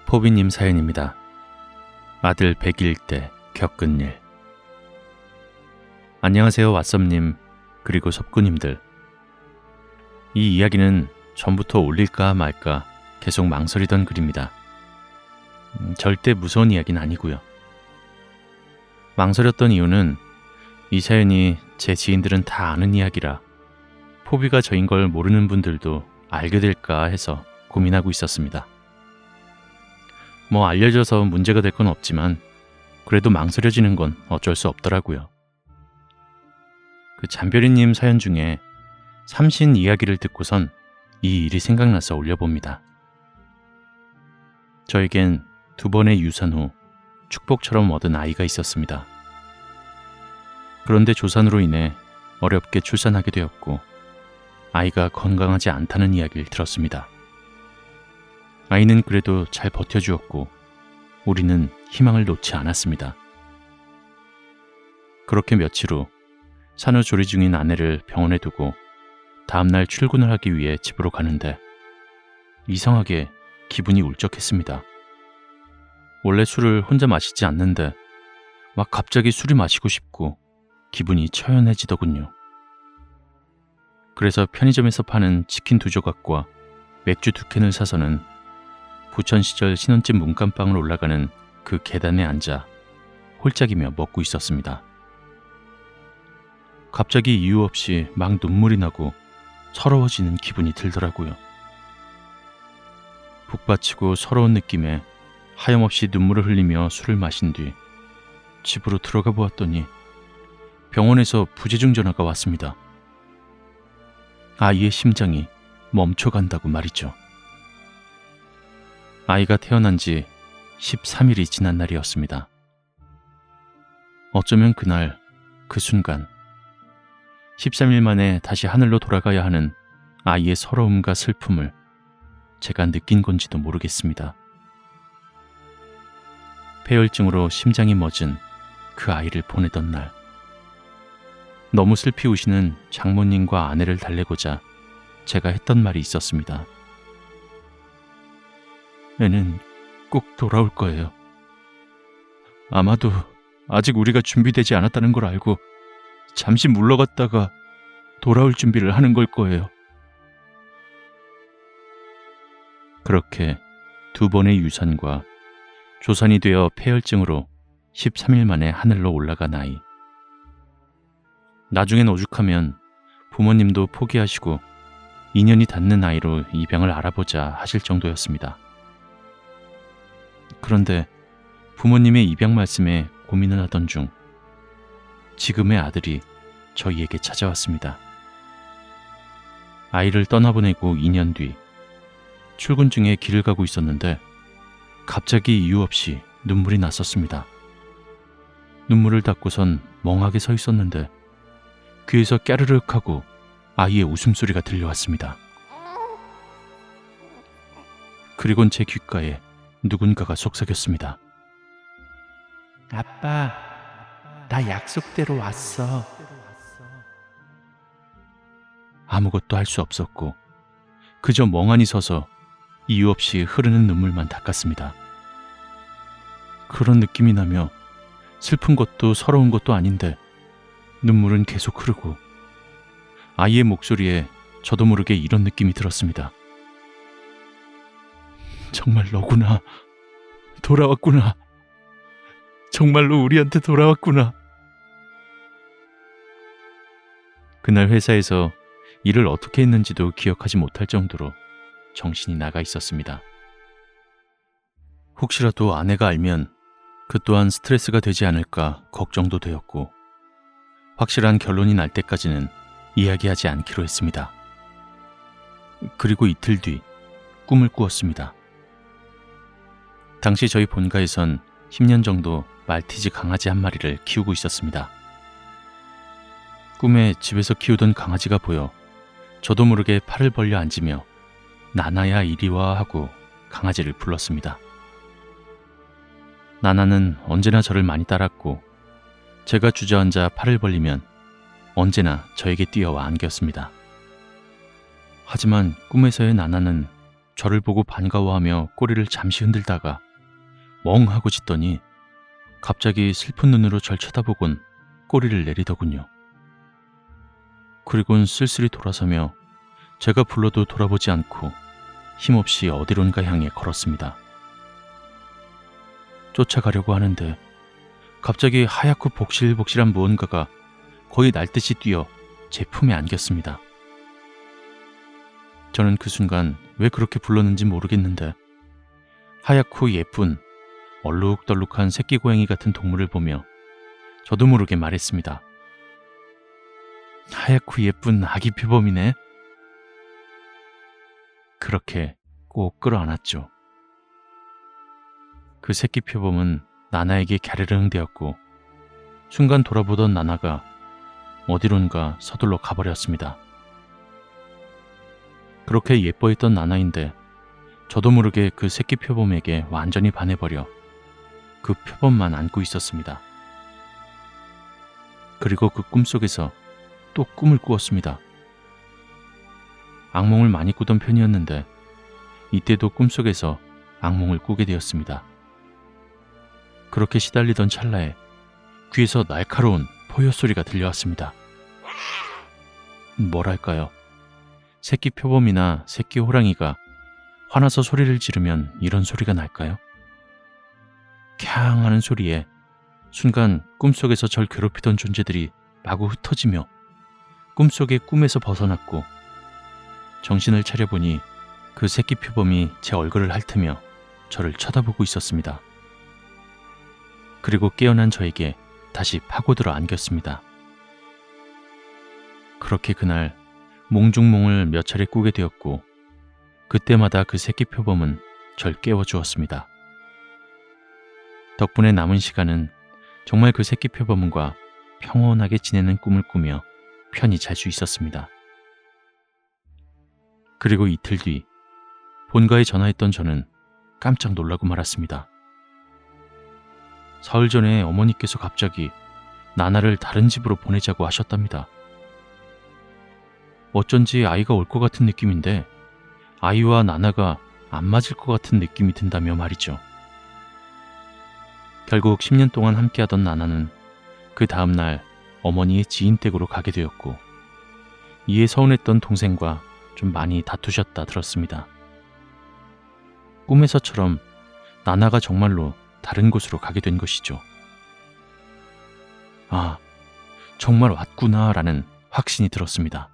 포비님 사연입니다. 아들 100일 때 겪은 일. 안녕하세요, 왓썸님, 그리고 섭구님들. 이 이야기는 전부터 올릴까 말까 계속 망설이던 글입니다. 절대 무서운 이야기는 아니고요. 망설였던 이유는 이 사연이 제 지인들은 다 아는 이야기라 포비가 저인 걸 모르는 분들도 알게 될까 해서 고민하고 있었습니다. 알려져서 문제가 될 건 없지만 그래도 망설여지는 건 어쩔 수 없더라고요. 그 잠별이님 사연 중에 삼신 이야기를 듣고선 이 일이 생각나서 올려봅니다. 저에겐 2번의 유산 후 축복처럼 얻은 아이가 있었습니다. 그런데 조산으로 인해 어렵게 출산하게 되었고 아이가 건강하지 않다는 이야기를 들었습니다. 아이는 그래도 잘 버텨주었고 우리는 희망을 놓지 않았습니다. 그렇게 며칠 후 산후조리 중인 아내를 병원에 두고 다음날 출근을 하기 위해 집으로 가는데 이상하게 기분이 울적했습니다. 원래 술을 혼자 마시지 않는데 막 갑자기 술이 마시고 싶고 기분이 처연해지더군요. 그래서 편의점에서 파는 치킨 2조각과 맥주 2캔을 사서는 부천 시절 신혼집 문간방을 올라가는 그 계단에 앉아 홀짝이며 먹고 있었습니다. 갑자기 이유 없이 막 눈물이 나고 서러워지는 기분이 들더라고요. 북받치고 서러운 느낌에 하염없이 눈물을 흘리며 술을 마신 뒤 집으로 들어가 보았더니 병원에서 부재중 전화가 왔습니다. 아이의 심장이 멈춰간다고 말이죠. 아이가 태어난 지 13일이 지난 날이었습니다. 어쩌면 그날, 그 순간 13일 만에 다시 하늘로 돌아가야 하는 아이의 서러움과 슬픔을 제가 느낀 건지도 모르겠습니다. 폐혈증으로 심장이 멎은 그 아이를 보내던 날, 너무 슬피 우시는 장모님과 아내를 달래고자 제가 했던 말이 있었습니다. 애는 꼭 돌아올 거예요. 아마도 아직 우리가 준비되지 않았다는 걸 알고 잠시 물러갔다가 돌아올 준비를 하는 걸 거예요. 그렇게 2번의 유산과 조산이 되어 폐혈증으로 13일 만에 하늘로 올라간 아이. 나중엔 오죽하면 부모님도 포기하시고 인연이 닿는 아이로 입양을 알아보자 하실 정도였습니다. 그런데 부모님의 입양 말씀에 고민을 하던 중 지금의 아들이 저희에게 찾아왔습니다. 아이를 떠나보내고 2년 뒤 출근 중에 길을 가고 있었는데 갑자기 이유 없이 눈물이 났었습니다. 눈물을 닦고선 멍하게 서 있었는데 귀에서 깨르륵 하고 아이의 웃음소리가 들려왔습니다. 그리곤 제 귓가에 누군가가 속삭였습니다. 아빠, 나 약속대로 왔어. 아무것도 할 수 없었고 그저 멍하니 서서 이유 없이 흐르는 눈물만 닦았습니다. 그런 느낌이 나며 슬픈 것도 서러운 것도 아닌데 눈물은 계속 흐르고 아이의 목소리에 저도 모르게 이런 느낌이 들었습니다. 정말 너구나. 돌아왔구나. 정말로 우리한테 돌아왔구나. 그날 회사에서 일을 어떻게 했는지도 기억하지 못할 정도로 정신이 나가 있었습니다. 혹시라도 아내가 알면 그 또한 스트레스가 되지 않을까 걱정도 되었고 확실한 결론이 날 때까지는 이야기하지 않기로 했습니다. 그리고 이틀 뒤 꿈을 꾸었습니다. 당시 저희 본가에선 10년 정도 말티즈 강아지 한 마리를 키우고 있었습니다. 꿈에 집에서 키우던 강아지가 보여 저도 모르게 팔을 벌려 앉으며 나나야 이리 와 하고 강아지를 불렀습니다. 나나는 언제나 저를 많이 따랐고 제가 주저앉아 팔을 벌리면 언제나 저에게 뛰어와 안겼습니다. 하지만 꿈에서의 나나는 저를 보고 반가워하며 꼬리를 잠시 흔들다가 멍하고 짖더니 갑자기 슬픈 눈으로 절 쳐다보곤 꼬리를 내리더군요. 그리곤 쓸쓸히 돌아서며 제가 불러도 돌아보지 않고 힘없이 어디론가 향해 걸었습니다. 쫓아가려고 하는데 갑자기 하얗고 복실복실한 무언가가 거의 날듯이 뛰어 제 품에 안겼습니다. 저는 그 순간 왜 그렇게 불렀는지 모르겠는데 하얗고 예쁜 얼룩덜룩한 새끼 고양이 같은 동물을 보며 저도 모르게 말했습니다. 하얗고 예쁜 아기 표범이네. 그렇게 꼭 끌어안았죠. 그 새끼 표범은 나나에게 갸르릉 대었고 순간 돌아보던 나나가 어디론가 서둘러 가버렸습니다. 그렇게 예뻐했던 나나인데 저도 모르게 그 새끼 표범에게 완전히 반해버려 그 표범만 안고 있었습니다. 그리고 그 꿈속에서 또 꿈을 꾸었습니다. 악몽을 많이 꾸던 편이었는데 이때도 꿈속에서 악몽을 꾸게 되었습니다. 그렇게 시달리던 찰나에 귀에서 날카로운 포효 소리가 들려왔습니다. 뭐랄까요? 새끼 표범이나 새끼 호랑이가 화나서 소리를 지르면 이런 소리가 날까요? 캬 하는 소리에 순간 꿈속에서 절 괴롭히던 존재들이 마구 흩어지며 꿈속의 꿈에서 벗어났고 정신을 차려보니 그 새끼 표범이 제 얼굴을 핥으며 저를 쳐다보고 있었습니다. 그리고 깨어난 저에게 다시 파고들어 안겼습니다. 그렇게 그날 몽중몽을 몇 차례 꾸게 되었고 그때마다 그 새끼 표범은 절 깨워주었습니다. 덕분에 남은 시간은 정말 그 새끼 표범과 평온하게 지내는 꿈을 꾸며 편히 잘 수 있었습니다. 그리고 이틀 뒤 본가에 전화했던 저는 깜짝 놀라고 말았습니다. 사흘 전에 어머니께서 갑자기 나나를 다른 집으로 보내자고 하셨답니다. 어쩐지 아이가 올 것 같은 느낌인데 아이와 나나가 안 맞을 것 같은 느낌이 든다며 말이죠. 결국 10년 동안 함께하던 나나는 그 다음날 어머니의 지인 댁으로 가게 되었고 이에 서운했던 동생과 좀 많이 다투셨다 들었습니다. 꿈에서처럼 나나가 정말로 다른 곳으로 가게 된 것이죠. 아, 정말 왔구나라는 확신이 들었습니다.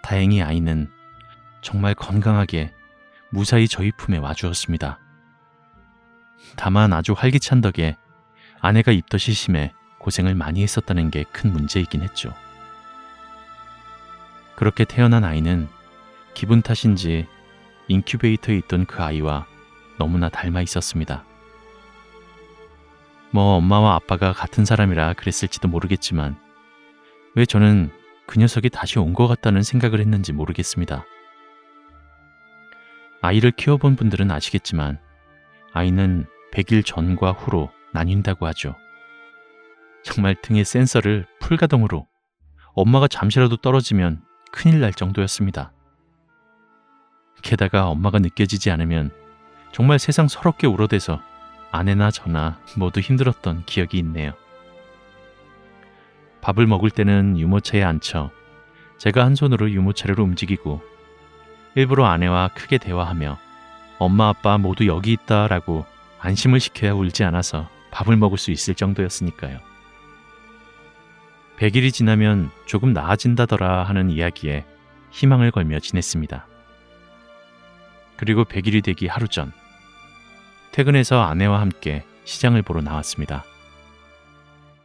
다행히 아이는 정말 건강하게 무사히 저희 품에 와주었습니다. 다만 아주 활기찬 덕에 아내가 입덧이 심해 고생을 많이 했었다는 게 큰 문제이긴 했죠. 그렇게 태어난 아이는 기분 탓인지 인큐베이터에 있던 그 아이와 너무나 닮아 있었습니다. 뭐 엄마와 아빠가 같은 사람이라 그랬을지도 모르겠지만 왜 저는 그 녀석이 다시 온 것 같다는 생각을 했는지 모르겠습니다. 아이를 키워본 분들은 아시겠지만 아이는 100일 전과 후로 나뉜다고 하죠. 정말 등에 센서를 풀가동으로 엄마가 잠시라도 떨어지면 큰일 날 정도였습니다. 게다가 엄마가 느껴지지 않으면 정말 세상 서럽게 울어대서 아내나 저나 모두 힘들었던 기억이 있네요. 밥을 먹을 때는 유모차에 앉혀 제가 한 손으로 유모차를 움직이고 일부러 아내와 크게 대화하며 엄마 아빠 모두 여기 있다라고 안심을 시켜야 울지 않아서 밥을 먹을 수 있을 정도였으니까요. 100일이 지나면 조금 나아진다더라 하는 이야기에 희망을 걸며 지냈습니다. 그리고 100일이 되기 하루 전 퇴근해서 아내와 함께 시장을 보러 나왔습니다.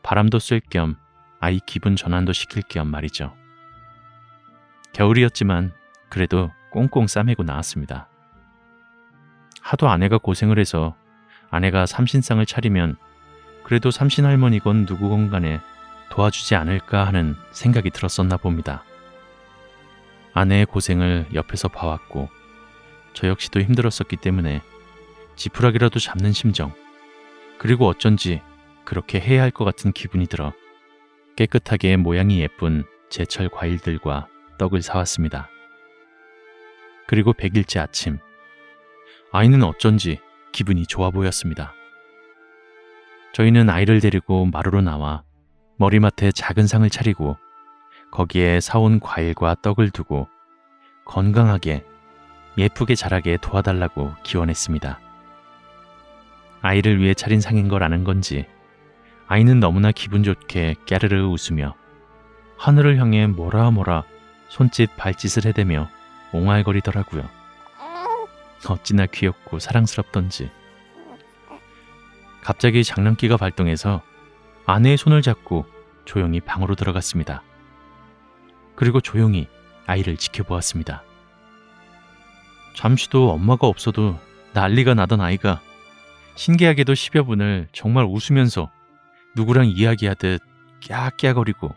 바람도 쐴 겸 아이 기분 전환도 시킬 겸 말이죠. 겨울이었지만 그래도 꽁꽁 싸매고 나왔습니다. 하도 아내가 고생을 해서 아내가 삼신상을 차리면 그래도 삼신할머니건 누구건 간에 도와주지 않을까 하는 생각이 들었었나 봅니다. 아내의 고생을 옆에서 봐왔고 저 역시도 힘들었었기 때문에 지푸라기라도 잡는 심정, 그리고 어쩐지 그렇게 해야 할 것 같은 기분이 들어 깨끗하게 모양이 예쁜 제철 과일들과 떡을 사왔습니다. 그리고 100일째 아침, 아이는 어쩐지 기분이 좋아 보였습니다. 저희는 아이를 데리고 마루로 나와 머리맡에 작은 상을 차리고 거기에 사온 과일과 떡을 두고 건강하게 예쁘게 자라게 도와달라고 기원했습니다. 아이를 위해 차린 상인 걸 아는 건지 아이는 너무나 기분 좋게 깨르르 웃으며 하늘을 향해 뭐라 손짓 발짓을 해대며 옹알거리더라고요. 어찌나 귀엽고 사랑스럽던지. 갑자기 장난기가 발동해서 아내의 손을 잡고 조용히 방으로 들어갔습니다. 그리고 조용히 아이를 지켜보았습니다. 잠시도 엄마가 없어도 난리가 나던 아이가 신기하게도 10여 분을 정말 웃으면서 누구랑 이야기하듯 깨악깨악거리고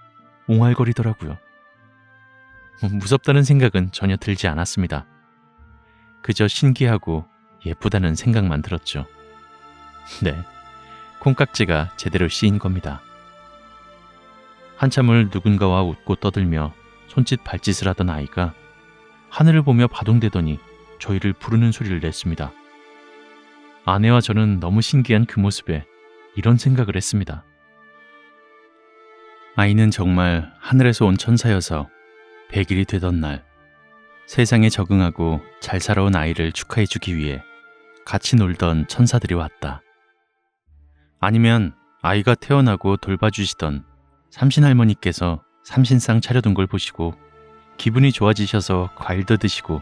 옹알거리더라고요. 무섭다는 생각은 전혀 들지 않았습니다. 그저 신기하고 예쁘다는 생각만 들었죠. 네, 콩깍지가 제대로 씌인 겁니다. 한참을 누군가와 웃고 떠들며 손짓 발짓을 하던 아이가 하늘을 보며 바동대더니 저희를 부르는 소리를 냈습니다. 아내와 저는 너무 신기한 그 모습에 이런 생각을 했습니다. 아이는 정말 하늘에서 온 천사여서 100일이 되던 날 세상에 적응하고 잘 살아온 아이를 축하해주기 위해 같이 놀던 천사들이 왔다. 아니면 아이가 태어나고 돌봐주시던 삼신할머니께서 삼신상 차려둔 걸 보시고 기분이 좋아지셔서 과일도 드시고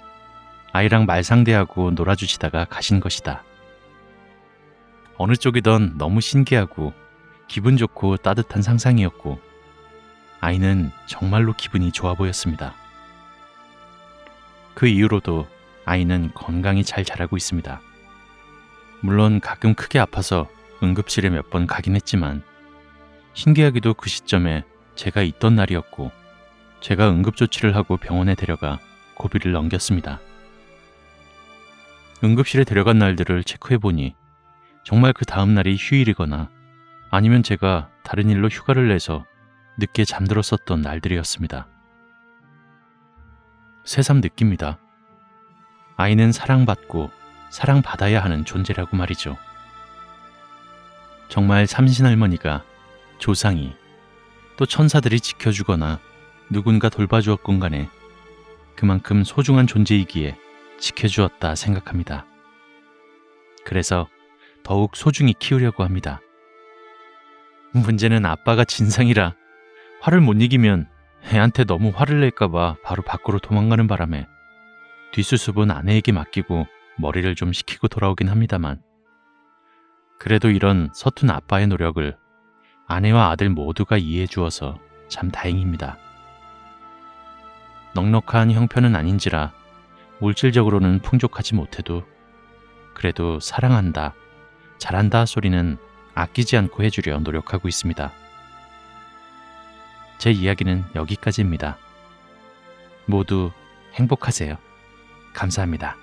아이랑 말상대하고 놀아주시다가 가신 것이다. 어느 쪽이든 너무 신기하고 기분 좋고 따뜻한 상상이었고 아이는 정말로 기분이 좋아 보였습니다. 그 이후로도 아이는 건강히 잘 자라고 있습니다. 물론 가끔 크게 아파서 응급실에 몇 번 가긴 했지만 신기하게도 그 시점에 제가 있던 날이었고 제가 응급조치를 하고 병원에 데려가 고비를 넘겼습니다. 응급실에 데려간 날들을 체크해보니 정말 그 다음 날이 휴일이거나 아니면 제가 다른 일로 휴가를 내서 늦게 잠들었었던 날들이었습니다. 새삼 느낍니다. 아이는 사랑받고 사랑받아야 하는 존재라고 말이죠. 정말 삼신할머니가, 조상이, 또 천사들이 지켜주거나 누군가 돌봐주었건 간에 그만큼 소중한 존재이기에 지켜주었다 생각합니다. 그래서 더욱 소중히 키우려고 합니다. 문제는 아빠가 진상이라 화를 못 이기면 애한테 너무 화를 낼까봐 바로 밖으로 도망가는 바람에 뒷수습은 아내에게 맡기고 머리를 좀 식히고 돌아오긴 합니다만 그래도 이런 서툰 아빠의 노력을 아내와 아들 모두가 이해해 주어서 참 다행입니다. 넉넉한 형편은 아닌지라 물질적으로는 풍족하지 못해도 그래도 사랑한다, 잘한다 소리는 아끼지 않고 해주려 노력하고 있습니다. 제 이야기는 여기까지입니다. 모두 행복하세요. 감사합니다.